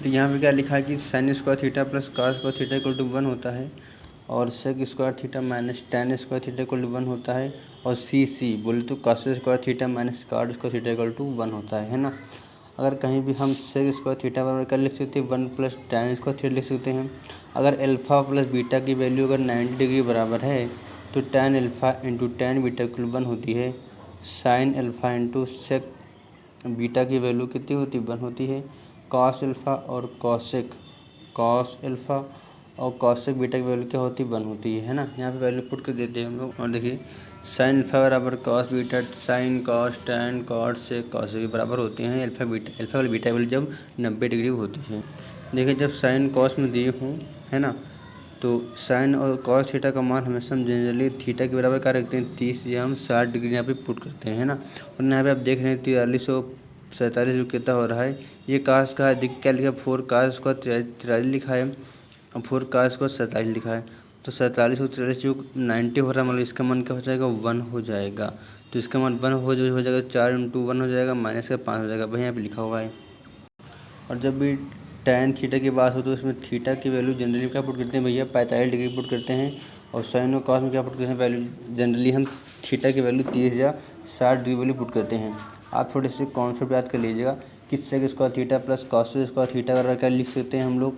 तो यहाँ पे क्या लिखा है कि sine square theta plus cos square theta equal to 1 होता है, और sec square theta minus tan square theta equal to 1 होता है, और सी बोले तो cos square theta minus cot square theta equal to 1 होता है ना। अगर कहीं भी हम सेक स्क्वायर थीटा बराबर क्या लिख सकते हैं, 1 प्लस टेन स्क्वायर थीटा लिख सकते हैं। अगर अल्फ़ा प्लस बीटा की वैल्यू अगर 90 डिग्री बराबर है तो tan alpha into tan beta equal 1 होती है। Sine alpha into sec beta की वैल्यू कितनी होती है, 1 होती है। कॉस अल्फ़ा और कॉस अल्फ़ा और कॉसेक बीटा की वैल्यू क्या होती है, 1 होती है ना। यहाँ पे वैल्यू पुट कर देते हैं हम लोग, और देखिए साइन अल्फ़ा बराबर cos beta sine cos tan cot sec cosec के बराबर होते हैं अल्फ़ा वाली बीटा वैल्यू जब 90 डिग्री होती है। देखिए जब साइन कॉस में दिए हों, है ना, तो साइन और कॉस थीटा का मान हमेशा हम जनरली थीटा के बराबर क्या रखते हैं, 30 या हम 60 डिग्री यहाँ पे पुट करते हैं ना। और यहाँ पे आप देख रहे हैं 4347 जो कितना हो रहा है, ये कास का है। देखिए क्या लिखा है, 4 कास को 43 लिखा है और 4 कास को 47 लिखा है। तो 47 और 43 जो 90 हो रहा है, मतलब इसका मान क्या हो जाएगा, 1 हो जाएगा। तो इसका मान 1 हो जाएगा, 4 इंटू 1 हो जाएगा, माइनस का 5 हो जाएगा, भाई यहाँ पे लिखा हुआ है। और जब भी टैन थीटा की बात हो तो इसमें थीटा की वैल्यू जनरली क्या पुट करते हैं भैया, 45 डिग्री पुट करते हैं। और साइन और कॉस में क्या पुट करते हैं वैल्यू, जनरली हम थीटा की वैल्यू 30 या 60 डिग्री वैल्यू पुट करते हैं। आप थोड़े से कॉन्सेप्ट याद कर लीजिएगा कि sec square theta plus cos square theta का क्या लिख सकते हैं हम लोग,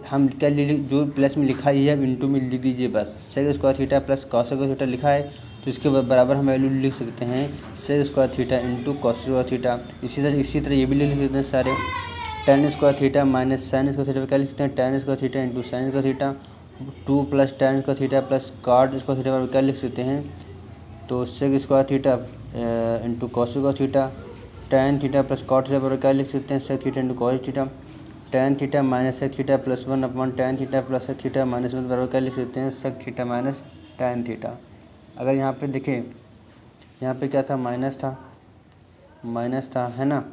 हम क्या जो प्लस में लिखा है अब इंटू में लिख दीजिए बस। Sec square theta plus cos square theta लिखा है तो इसके बराबर हम वैल्यू लिख सकते हैं sec square theta into cos square theta. इसी तरह ये भी लिख सकते हैं सारे। Tan square theta minus sine square theta क्या लिखते हैं, tan square theta into sine square theta. 2 plus tan square theta plus cot square theta का क्या लिख सकते हैं, तो sec square theta into cos square theta. Tan theta plus cot theta बराबर क्या लिख सकते हैं, sec theta into cos theta. Tan theta minus sec theta plus 1 upon tan theta plus sec theta minus 1 बराबर क्या लिख सकते हैं, sec theta minus tan theta. अगर यहाँ पे देखें, यहाँ पे क्या था, माइनस था है ना,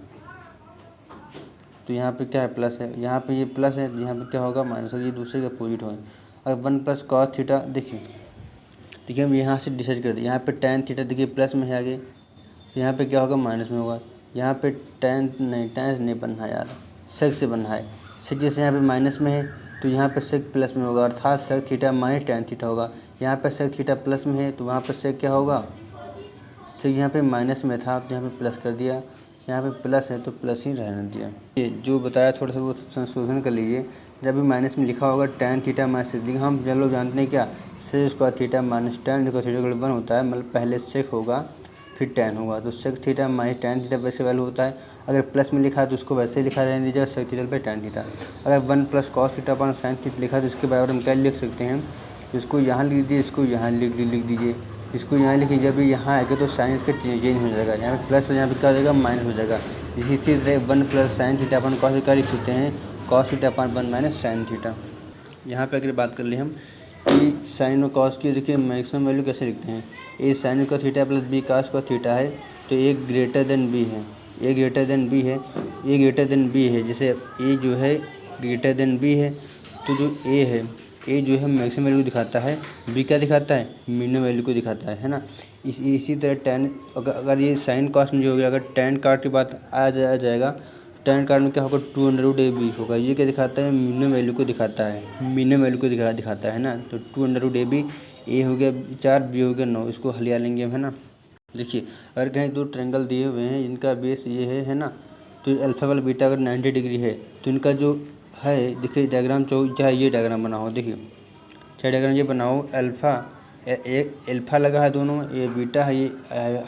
तो यहाँ पे क्या है, प्लस है। यहाँ पे ये प्लस है, यहाँ पे क्या होगा, माइनस होगा। ये दूसरे के अपोजिट होगा। अगर 1 प्लस कॉस थीटा देखिए हम यहाँ से डिसाइड कर दिए। यहाँ पे टेन थीटा देखिए प्लस में है आगे, तो यहाँ पे क्या होगा, माइनस में होगा। यहाँ पे टेन से नहीं बनना है यार, सेक से बनना है। सेक जैसे यहाँ पे माइनस में है तो यहाँ पे सेक प्लस में होगा, अर्थात sec theta minus tan theta होगा। यहाँ पे सेक थीटा प्लस में है तो वहाँ पर सेक क्या होगा, सेक यहाँ पे माइनस में था तो यहाँ पे प्लस कर दिया, यहाँ पे प्लस है तो प्लस ही रहने दिया। ये जो बताया थोड़ा सा वो संशोधन कर लीजिए। जब भी माइनस में लिखा होगा टेन थीटा माइनस सेक, देखिए हम लोग जानते हैं क्या, sec square theta minus tan square theta equal 1 होता है। मतलब पहले सेक होगा फिर टेन होगा, तो sec theta minus tan theta वैसे वैल्यू होता है। अगर प्लस में लिखा है तो उसको वैसे ही लिखा रहने दीजिएगा, सेक थीटा पे टेन थीटा। अगर 1 plus cos theta upon sine theta लिखा है तो इसके बराबर हम क्या लिख सकते हैं, इसको यहाँ लिख दीजिए, इसको यहाँ लिख दीजिए, इसको यहाँ लिखिए। जब यहाँ आएगा तो साइन इसका चेंज हो जाएगा, यहाँ पे प्लस यहाँ पे क्या हो जाएगा, माइनस हो जाएगा। इसी तरह 1 प्लस साइन थीटा अपन कॉस क्या लिख सकते हैं, कॉस थीटा अपन 1 माइनस साइन थीटा। यहाँ पे अगर बात कर ले हम कि साइन और कॉस की, देखिए मैक्सिमम वैल्यू कैसे लिखते हैं, ए साइन का थीटा प्लस बी कास का थीटा है तो ए ग्रेटर देन बी है, ए ग्रेटर देन बी है। जैसे ए जो है ग्रेटर देन बी है तो जो ए जो है मैक्सिमम वैल्यू दिखाता है, बी क्या दिखाता है, मिनिमम वैल्यू को दिखाता है ना। इसी तरह टेन, अगर ये साइन कॉस में जो हो गया, अगर टेन काट की बात आ जाएगा, टेन काट में क्या होगा, 2√ab होगा। ये क्या दिखाता है, मिनिमम वैल्यू को दिखाता है ना। तो 2√ab, ए हो गया 4, बी हो गया 9, इसको हलिया लेंगे हम, है ना। देखिए अगर कहीं दो ट्रायंगल दिए हुए हैं इनका बेस ये है ना, तो अल्फा वाला बीटा अगर 90 डिग्री है तो इनका जो है, देखिए डायग्राम चाहे ये डायग्राम बना हो, देखिए चाहे डायग्राम ये बनाओ, अल्फा लगा है दोनों, ये बीटा है, ये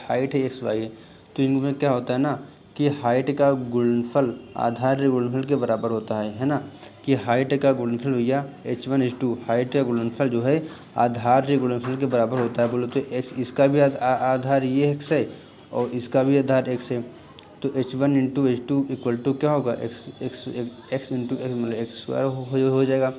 हाइट है, एक्स वाई है। तो इनमें क्या होता है ना कि हाइट का गुणनफल आधार गुणनफल के बराबर होता है ना। कि हाइट का गुणनफल भैया h1 h2, हाइट का गुणनफल जो है आधार गुणनफल के बराबर होता है। बोलो तो x, इसका भी आधार ये x है और इसका भी आधार x है, तो h1 into h2 equal to क्या होगा, x इंटू एक्स, मतलब एक्स स्क्वायर हो जाएगा।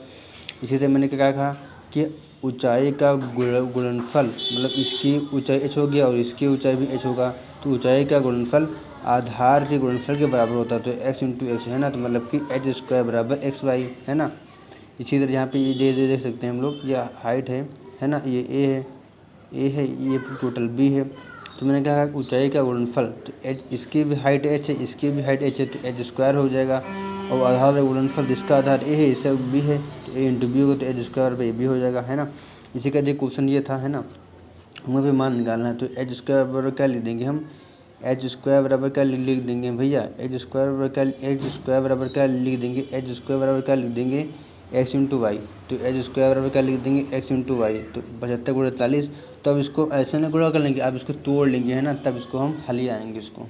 इसी तरह मैंने क्या कहा कि ऊंचाई का गुणनफल, मतलब इसकी ऊंचाई h हो गया और इसकी ऊंचाई भी h होगा, तो ऊंचाई का गुणनफल आधार के गुणनफल के बराबर होता है, तो x इंटू एक्स है ना, तो मतलब कि एच स्क्वायर बराबर एक्स वाई है ना। इसी तरह यहाँ पे ये देख सकते हैं हम लोग, ये हाइट है ना, ये ए है, ये टोटल b है, तो मैंने कहा ऊंचाई का गुणनफल, तो एच इसकी भी हाइट एच है, इसकी भी हाइट एच है, तो एच स्क्वायर हो जाएगा। और आधार है गुणनफल, जिसका आधार ए है इसका बी है, तो ए इंटू बी होगा, तो एच स्क्वायर पे ए बी हो जाएगा, है ना। इसी का जो क्वेश्चन ये था, है ना, हमें भी मान निकालना है। तो एच स्क्वायर बराबर क्या लिख देंगे हम, एच स्क्वायर बराबर क्या लिख देंगे भैया, एच स्क्वायर बराबर क्या लिख देंगे, एच स्क्वायर बराबर क्या लिख देंगे, एक्स इंटू वाई। तो एच स्क्वायर बराबर क्या लिख देंगे, एक्स इंटू वाई। तो 75 गुणा 43। तो अब इसको ऐसे ना गुणा कर लेंगे, अब इसको तोड़ लेंगे, है ना, तब इसको हम हल ही आएंगे इसको।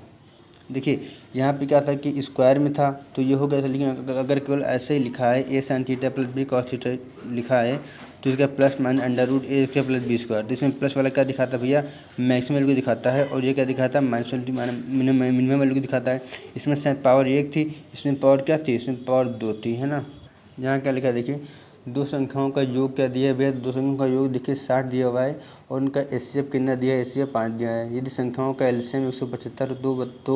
देखिए यहाँ पे क्या था कि स्क्वायर में था तो ये हो गया था, लेकिन अगर केवल ऐसे ही लिखा है A sine theta plus B cos theta लिखा है, तो इसका plus minus under root A square plus B square. तो इसमें प्लस वाला क्या दिखाता है भैया, मैक्सिमम वैल्यू को दिखाता है, और ये क्या दिखाता है, माइनस मिनिमम वैल्यू को दिखाता है। इसमें शायद पावर 1 थी, इसमें पावर क्या थी, इसमें पावर 2 थी, है ना। यहाँ क्या लिखा है देखिए, दो संख्याओं का योग क्या दिया है भैया, दो संख्याओं का योग देखिए 60 दिया हुआ है, और उनका एचसीएफ कितना दिया है, एचसीएफ 5 दिया है। यदि संख्याओं का एलसीएम 175 तो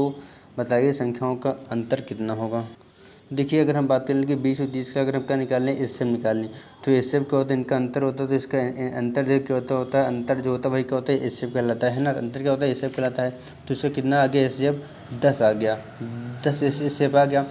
बताइए संख्याओं का अंतर कितना होगा। देखिए अगर हम बात करें कि 20 और 30 का अगर हम क्या निकाल लें, एचसीएफ निकाल लें, तो एचसीएफ क्या होता है, इनका अंतर होता है, तो इसका अंतर जो क्या होता है, अंतर जो होता है भाई क्या होता है, एचसीएफ कहलाता है ना। अंतर क्या होता है, एचसीएफ कहलाता है। तो इसका कितना आ गया, एचसीएफ 10 आ गया, 10 एचसीएफ आ गया।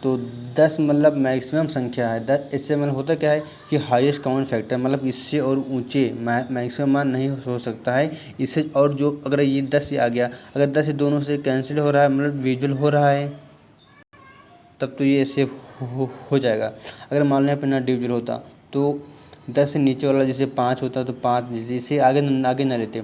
तो 10 मतलब मैक्सिमम संख्या है। 10 इससे मतलब होता क्या है कि हाईएस्ट कॉमन फैक्टर, मतलब इससे और ऊंचे मैक्सिमम मान नहीं हो सकता है इससे। और जो अगर ये 10 से आ गया, अगर 10 से दोनों से कैंसिल हो रहा है, मतलब विजुअल हो रहा है, तब तो ये सेफ हो जाएगा। अगर मान लें अपना डिविजल होता तो 10 से नीचे वाला जैसे 5 होता तो 5, जैसे आगे ना लेते,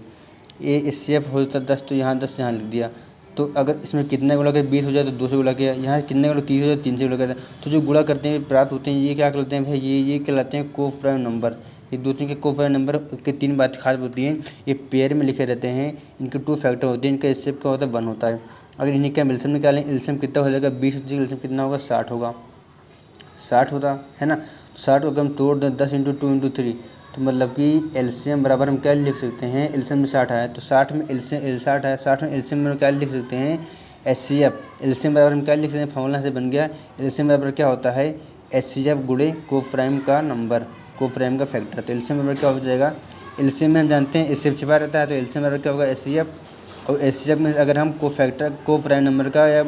ये सेफ होता 10, तो यहाँ 10 यहाँ लिख दिया। तो अगर इसमें कितने गुणा कर 20 हो जाए तो 2 से गुणा किया, यहाँ कितने गुणा 30 हो जाए 3 से गुणा करते हैं। तो जो गुणा करते हैं प्राप्त होते हैं, ये क्या कहलाते हैं भाई, ये कहलाते हैं को प्राइम नंबर। ये दूसरे के को प्राइम नंबर की 3 बात खास होती है, ये पेयर में लिखे रहते हैं, इनके 2 फैक्टर होते हैं, इनका स्टेप क्या होता है 1 होता है। अगर इन्हीं का एलसीएम निकालें, एलसीएम कितना हो जाएगा, 20 एलसीएम कितना होगा, 60 होगा, 60 होता है ना। 60 को अगर हम तोड़ दें 10 इंटू 2 इंटू 3, तो मतलब कि एलसीएम बराबर हम क्या लिख सकते हैं, एलसीएम में 60 है तो 60 में एलसीएम 60 है, 60 में एलसीएम में क्या लिख सकते हैं, एचसीएफ। एलसीएम बराबर हम क्या लिख सकते हैं, फॉर्मूला से बन गया, एलसीएम बराबर क्या होता है, एचसीएफ गुणे को प्राइम का नंबर, को प्राइम का फैक्टर। तो एलसीएम बराबर क्या हो जाएगा, एलसीएम में हम जानते हैं एचसीएफ छिपा रहता है, तो एलसीएम बराबर क्या होगा, एचसीएफ। और एचसीएफ में अगर हम को फैक्टर, को प्राइम नंबर का या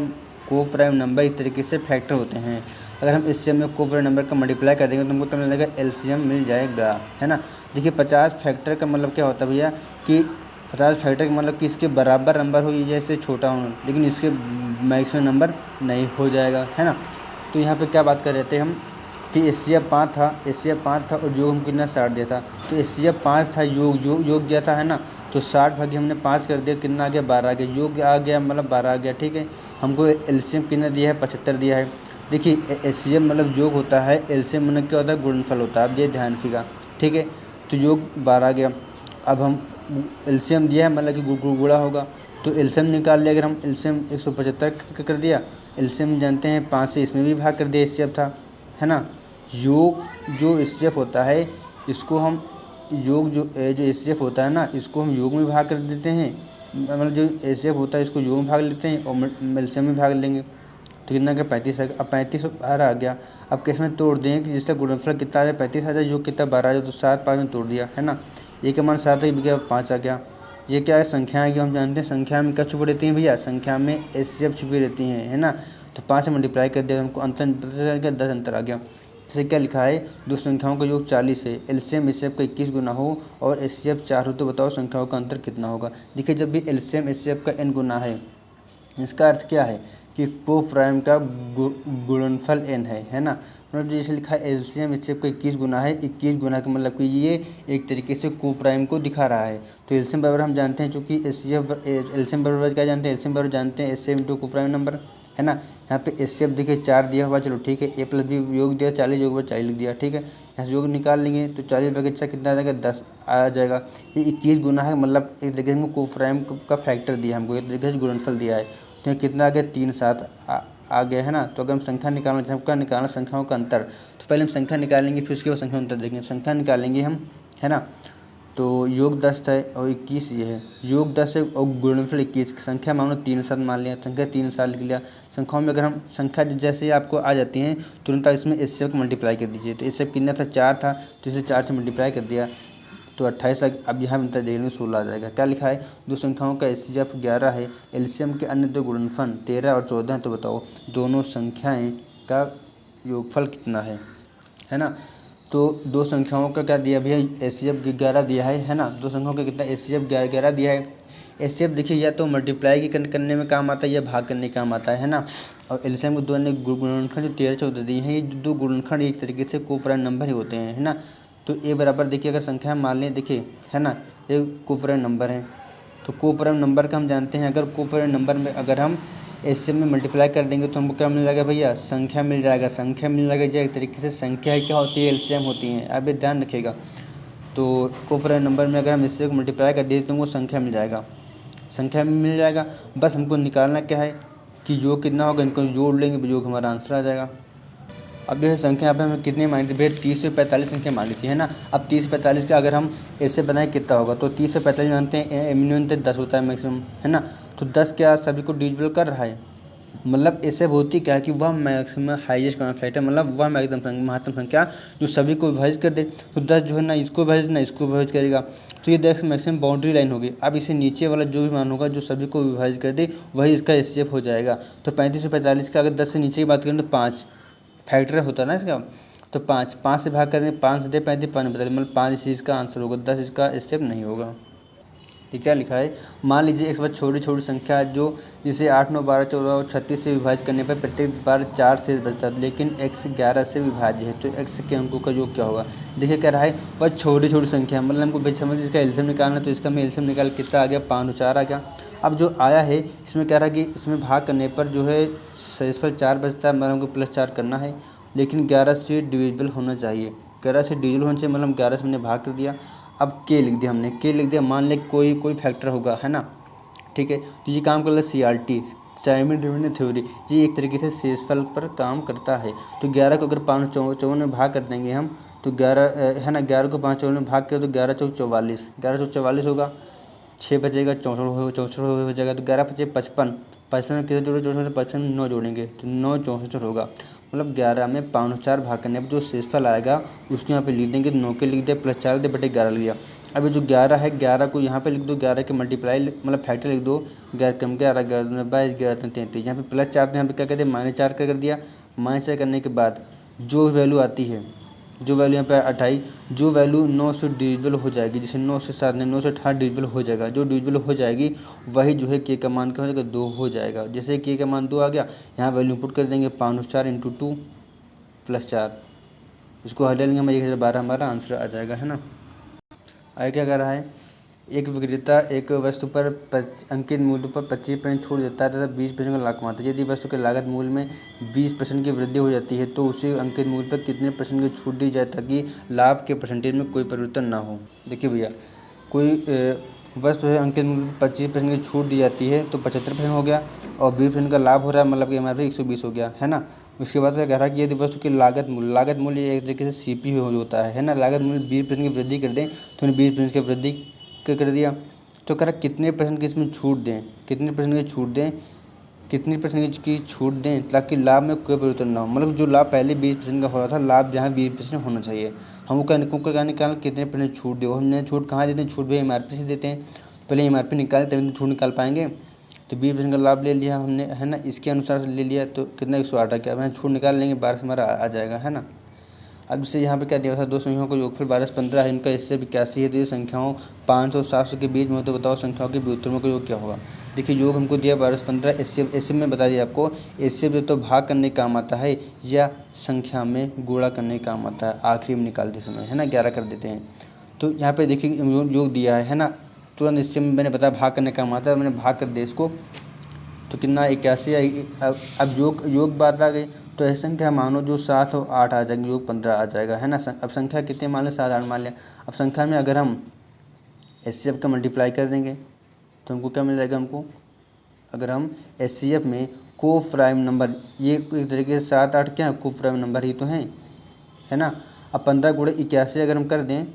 को प्राइम नंबर एक तरीके से फैक्टर होते हैं, अगर हम एचसीएफ में को प्राइम नंबर का मल्टीप्लाई कर देंगे तो हमको क्या मिलेगा, एलसीएम मिल जाएगा, है ना। देखिए 50 फैक्टर का मतलब क्या होता है भैया कि 50 फैक्टर का मतलब कि इसके बराबर नंबर हो, जैसे छोटा हो, लेकिन इसके मैक्सिमम नंबर नहीं हो जाएगा, है ना। तो यहाँ पे क्या बात कर रहे थे हम कि एचसीएफ 5 था, एचसीएफ 5 था और योग हम कितना 60 दिया था। तो एचसीएफ 5 था, योग दिया था, है ना। तो 60 भागी हमने 5 कर दिया, कितना आ गया, 12 आ गया, योग आ गया मतलब 12 आ गया, ठीक है। हमको एलसीएम कितना दिया है, 75 दिया है। देखिए एचसीएफ मतलब योग होता है, एलसीएम मतलब क्या होता है, गुणनफल होता है, आप ये ध्यान रखिएगा, ठीक है। तो योग 12 आ गया। अब हम एलसीएम दिया है मतलब कि गुणा होगा, तो एलसीएम निकाल लिया। अगर हम एलसीएम 175 कर दिया, एलसीएम जानते हैं 5 से इसमें भी भाग कर दिया, एचसीएफ था, है ना। योग जो एचसीएफ होता है इसको हम योग जो एचसीएफ होता है ना, इसको हम योग में भाग कर देते हैं, मतलब जो एचसीएफ होता है इसको योग में भाग लेते हैं और एलसीएम में भाग लेंगे। तो कितना का 35 आ गया। अब 35 12 आ गया। अब किस में तोड़ दें कि जिसका गुणनफल कितना आ जाए, 35 आ जाए, योग कितना 12 आ जाए, तो 7 5 में तोड़ दिया, है ना। ये का मान 7 है, गया 5 आ गया। ये क्या है, संख्या है कि हम जानते हैं संख्या में क्या छुपी रहती हैं भैया, संख्या में एचसीएफ छुपी रहती हैं, है ना। तो 5 से मल्टीप्लाई कर दिया, हमको अंतर पता चल गया, 10 अंतर आ गया। जैसे क्या लिखा है, दो संख्याओं का योग 40 है, एलसीएम एचसीएफ का 21 गुना हो और एचसीएफ 4 हो, तो बताओ संख्याओं का अंतर कितना होगा। देखिए जब भी एलसीएम एचसीएफ का n गुना है, इसका अर्थ क्या है कि को प्राइम का गुणनफल n है ना। मतलब जैसे लिखा है एलसीएम एचसीएफ का 21 गुना है, 21 गुना का मतलब कि ये एक तरीके से को प्राइम को दिखा रहा है। तो एलसीएम बराबर हम जानते हैं, चूँकि एलसीएम बराबर क्या जानते हैं, एलसीएम बराबर जानते हैं एचसीएफ इंटू को प्राइम नंबर, है ना। यहाँ पे एचसीएफ देखिए 4 दिया हुआ, चलो ठीक है, ए प्लस बी योग दिया 40, योग पर 40 लिख दिया, ठीक है। यहाँ से योग निकाल लेंगे तो 40 बगे 6 कितना आ जाएगा, 10 आ जाएगा। ये 21 गुना है, मतलब एक तरीके से हमको को प्राइम का फैक्टर दिया, हमको एक तरीके से गुणनफल दिया है। तो कितना आ गया, 3 7 आ गया, है ना। तो अगर हम संख्या निकालना चाहें, क्या निकालना, संख्याओं का अंतर, तो पहले हम संख्या निकालेंगे, फिर उसके बाद संख्या अंतर देखेंगे। संख्या निकालेंगे हम, है ना। तो योग 10 है और 21 ये है, योग 10 है और गुणनफल 21, संख्या मानो 3 7 मान लिया, संख्या 3 7 लिख लिया। संख्याओं में अगर हम संख्या जैसे ही आपको आ जाती हैं तुरंत इसमें एचसीएफ को मल्टीप्लाई कर दीजिए। तो एचसीएफ कितना था, 4 था, तो इसे 4 से मल्टीप्लाई कर दिया, तो 28 अब यहाँ अंतर देख लेंगे 16 आ जाएगा। क्या लिखा है, दो संख्याओं का एचसीएफ 11 है, एलसीएम के अन्य दो गुणनफल 13 और 14 हैं, तो बताओ दोनों संख्याएं का योगफल कितना है ना। तो दो संख्याओं का क्या दिया भैया, एचसीएफ 11 दिया है ना। दो संख्याओं का कितना एचसीएफ 11 दिया है। एचसीएफ देखिए या तो मल्टीप्लाई करने में काम आता है या भाग करने का काम आता है ना। और एलसीएम के दो अन्य गुणनखंड जो 13 14 दिए हैं, ये दो गुणनखंड एक तरीके से कोप्राइम नंबर ही होते हैं, है ना। तो ए बराबर देखिए अगर संख्या मान लें, देखिए है ना, ये कोप्राइम नंबर है। तो कोप्राइम नंबर का हम जानते हैं, अगर कोप्राइम नंबर में अगर हम एचसीएफ में मल्टीप्लाई कर देंगे तो हमको क्या मिल जाएगा भैया, संख्या मिल जाएगा। संख्या मिल जाएगा एक तरीके से संख्या क्या होती है, एलसीएम होती है। अब ये ध्यान रखिएगा। तो कोप्राइम नंबर में अगर हम इससे मल्टीप्लाई कर दिए तो हमको संख्या मिल जाएगा, संख्या में मिल जाएगा। बस हमको निकालना क्या है कि योग कितना होगा, इनको जोड़ लेंगे, योग हमारा आंसर आ जाएगा। अब यह संख्या यहाँ पे हमें कितनी मांगी थी भैया, 30 से 45 संख्या मांगी थी, है ना। अब 30 से 45 का अगर हम ऐसे बनाए कितना होगा, तो 30 से 45 मानते हैं मिनिमम 10 होता है मैक्सिमम, है ना। तो 10 क्या सभी को डिविजिबल कर रहा है, मतलब ऐसे होती क्या है कि वह मैक्सिमम हाईएस्ट कॉमन फैक्टर, मतलब वह महत्तम संख्या जो सभी को विभाजित कर दे। तो 10 जो है ना इसको विभाजित ना इसको विभाजित करेगा, तो ये 10 मैक्सिमम बाउंड्री लाइन होगी। अब इसे नीचे वाला जो भी मान होगा जो सभी को विभाजित कर दे वही इसका एचसीएफ हो जाएगा। तो 35 से 45 का अगर 10 से नीचे की बात करें तो 5 फैक्टर होता है ना इसका, तो 5 से भाग कर दें, 5 से दे 35 5 बता मतलब 5 इसी इसका आंसर होगा, 10 इसका एचसीएफ नहीं होगा। ठीक है, लिखा है मान लीजिए एक बार छोटी छोटी संख्या जो जिसे 8 9 12 14 और 36 से विभाजित करने पर प्रत्येक बार 4 से बचता है, लेकिन x 11 से विभाज्य है, तो x के अंकों का योग क्या होगा। देखिए कह रहा है वह छोटी छोटी संख्या, मतलब हमको भाई समझ इसका एलसीएम निकालना, तो इसका मैं एलसीएम निकाल कितना आ गया 5 4 आ गया। अब जो आया है इसमें कह रहा है कि इसमें भाग करने पर जो है इस पर 4 बचता है, मतलब हमको +4 करना है, लेकिन 11 से डिविजिबल होना चाहिए। 11 से डिविजिबल होना चाहिए, मतलब 11 से हमने भाग कर दिया। अब के लिख दिया हमने, के लिख दिया, मान लें कोई फैक्टर होगा, है ना। ठीक है, तो ये काम कर ले सीआरटी साइमन डिविजन थ्योरी, ये एक तरीके से शेषफल पर काम करता है। तो 11 को अगर 5 54 में भाग कर देंगे हम, तो 11 है ना, 11 को 5 54 में भाग करें तो 11 चौक 44, 11 चौक 44 होगा, 6 बचेगा 64 हो जाएगा, तो 11 बचे 55, 55 में कितने जोड़े 64 55 में 9 जोड़ेंगे तो 9 64 होगा, मतलब 11 में 5 4 भाग करने पर जो शेषफल आएगा उसको यहाँ पे लिख देंगे, 9 के लिख दे +4 दे बटे 11 लिया। अब जो 11 है 11 को यहाँ पे लिख दो, 11 के मल्टीप्लाई मतलब फैक्टर लिख दो, 11 कम 11 11 22 11 33, यहाँ पे +4 यहाँ पे क्या कहते हैं -4 कर दिया। -4 करने के बाद जो वैल्यू आती है, जो वैल्यू यहाँ पे 28, जो वैल्यू 9 से डिविजिबल हो जाएगी, जैसे 9 से 7 नहीं 9 से 18 डिविजिबल हो जाएगा, जो डिविजिबल हो जाएगी वही जो है के का मान क्या हो जाएगा 2 हो जाएगा। जैसे के का मान 2 आ गया, यहाँ वैल्यू पुट कर देंगे 5 4 × 2 +4, इसको हटा लेंगे हम 1012 हमारा आंसर आ जाएगा, है ना। आगे क्या कर रहा है, एक विक्रेता एक वस्तु पर अंकित मूल्य पर 25% छूट देता है तथा 20% का लाभ कमाता है। यदि वस्तु के लागत मूल्य में 20% की वृद्धि हो जाती है तो उसे अंकित मूल्य पर कितने % की छूट दी जाए ताकि लाभ के परसेंटेज में कोई परिवर्तन ना हो। देखिए भैया, कोई वस्तु है अंकित मूल्य पर 25% की छूट दी जाती है तो 75% हो गया, और 20% का लाभ हो रहा है, मतलब कि हमारे 120 हो गया, है ना। उसके बाद क्या कह रहा है कि यदि वस्तु की लागत मूल्य एक तरीके से सीपी होता है ना, लागत मूल्य 20% की वृद्धि कर दें तो 20% की वृद्धि कर दिया, तो कह रहा कितने % की इसमें छूट दें, कितने % की छूट दें, कितनी % की छूट दें ताकि लाभ में कोई परिवर्तन ना हो। मतलब जो लाभ पहले 20% का हो रहा था, लाभ जहाँ 20% होना चाहिए। हमको क्या निकालना, कितने % छूट दे, हमने छूट कहाँ देते हैं, छूट भी एमआरपी से देते हैं, पहले एमआरपी निकालें तभी तो छूट निकाल पाएंगे। तो 20% का लाभ ले लिया हमने, है ना, इसके अनुसार से ले लिया, तो कितना 108 आ गया, अब छूट निकाल लेंगे 12 से हमारा आ जाएगा, है ना। अब इससे यहाँ पे क्या दिया था, दो संख्याओं का योगफल 12 से 15 है, इनका इससे 81 है, तो ये संख्याओं 500 और 700 के बीच में हो, तो बताओ संख्याओं के व्युत्क्रमों का योग क्या होगा। देखिए योग हमको दिया 12 से 15, इससे में बता दिया आपको, इससे तो भाग करने का काम आता है या संख्या में गुणा करने का काम आता है, आखिरी में निकालते समय, है ना, 11 कर देते हैं। तो यहाँ पे देखिए योग दिया है ना, तुरंत इससे मैंने बताया भाग करने का काम आता है, मैंने भाग कर दिया इसको, तो कितना 81 आएगी। अब योग बात आ गई, तो ऐसी संख्या मानो जो 7 और 8 आ जाएंगे, योग 15 आ जाएगा, है ना। अब संख्या कितने मान लें, 7 8 मान लें। अब संख्या में अगर हम एचसीएफ का मल्टीप्लाई कर देंगे तो हमको क्या मिल जाएगा, हमको अगर हम एचसीएफ में को प्राइम नंबर, ये एक तरीके से 7 8 क्या है को प्राइम नंबर ही तो हैं, है ना। अब 15 × 81 अगर हम कर दें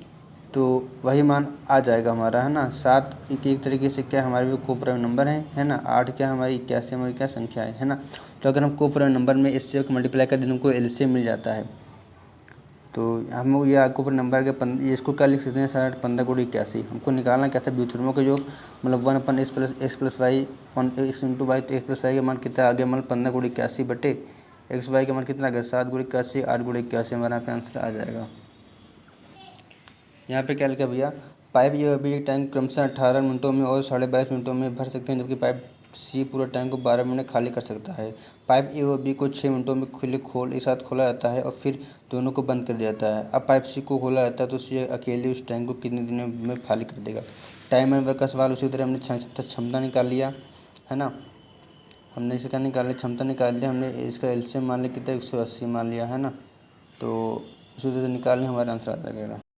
तो वही मान आ जाएगा हमारा, है ना। 7 एक तरीके से क्या हमारे भी को प्राइम नंबर है ना। 8 क्या हमारी 81 हमारी क्या संख्या है ना। तो अगर हम को प्राइम नंबर में इससे मल्टीप्लाई कर दें हमको एलसीएम मिल जाता है, तो हम लोग ये आपके ऊपर नंबर के ये इसको क्या लिख सकते हैं 15 × 81। हमको निकालना कैसा व्युत्क्रमों का योग, मतलब 1/x+y x इंटू वाई, तो x+y का मान कितना आ गया, मतलब 15 × 81 बटे xy का मान कितना आ गया 7 × 81, 8 × 81, हमारा यहाँ पे आंसर आ जाएगा। यहाँ पे क्या लिखा भैया, पाइप ए और बी एक टैंक क्रमशः 18 मिनटों में और 22.5 मिनटों में भर सकते हैं, जबकि पाइप सी पूरा टैंक को 12 मिनट खाली कर सकता है। पाइप ए और बी को 6 मिनटों में एक साथ खोला जाता है और फिर दोनों को बंद कर दिया जाता है। अब पाइप सी को खोला जाता है तो सी अकेले उस टैंक को कितने दिनों में खाली कर देगा। टाइम एंड वर्क का सवाल उसी तरह हमने क्षमता निकाल लिया है ना, हमने इसे क्या निकाल लिया, क्षमता निकाल लिया, हमने इसका एलसीएम मान लिया कितना 180 मान लिया है ना, तो इसी तरह से निकालने हमारा आंसर आ जाएगा।